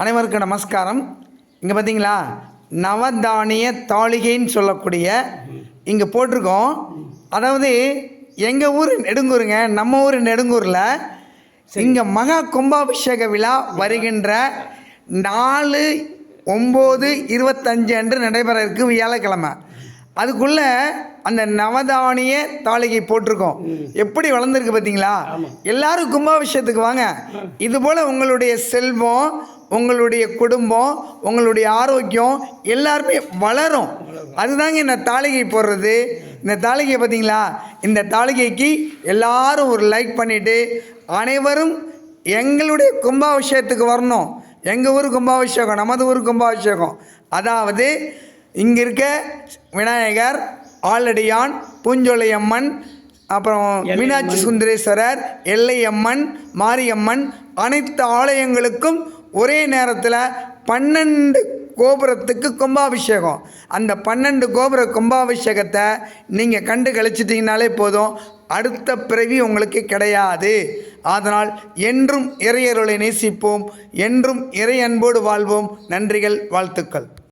அனைவருக்கும் நமஸ்காரம். இங்கே பார்த்தீங்களா, நவதானிய தாளிகைன்னு சொல்லக்கூடிய இங்கே போட்டிருக்கோம். அதாவது எங்கள் ஊர் நெடுங்கூருங்க, நம்ம ஊர் நெடுங்கூரில் இங்கே மகா கும்பாபிஷேக விழா வருகின்ற 4/9/25 அன்று நடைபெற இருக்கு, வியாழக்கிழமை. அதுக்குள்ளே அந்த நவதானிய தாளிகை போட்டிருக்கோம். எப்படி வளர்ந்துருக்கு பார்த்தீங்களா? எல்லாரும் கும்பாபிஷேகத்துக்கு வாங்க. இதுபோல் உங்களுடைய செல்வம், உங்களுடைய குடும்பம், உங்களுடைய ஆரோக்கியம் எல்லாருமே வளரும். அதுதாங்க இந்த தாளிகை போடுறது. இந்த தாளிகை பார்த்தீங்களா? இந்த தாளிகைக்கு எல்லாரும் ஒரு லைக் பண்ணிவிட்டு அனைவரும் எங்களுடைய கும்பாபிஷேகத்துக்கு வரணும். எங்கள் ஊர் கும்பாபிஷேகம், நமது ஊர் கும்பாபிஷேகம். அதாவது இங்கே இருக்க விநாயகர், ஆலடியான், பூஞ்சோலையம்மன், அப்புறம் மீனாட்சி சுந்தரேஸ்வரர், எல்லையம்மன், மாரியம்மன், அனைத்து ஆலயங்களுக்கும் ஒரே நேரத்தில் 12 கோபுரத்துக்கு கும்பாபிஷேகம். அந்த 12 கோபுர கும்பாபிஷேகத்தை நீங்கள் கண்டு கழிச்சிட்டிங்கனாலே போதும், அடுத்த பிறவி உங்களுக்கு கிடையாது. அதனால் என்றும் இறையருளை நேசிப்போம், என்றும் இறை அன்போடு வாழ்வோம். நன்றிகள், வாழ்த்துக்கள்.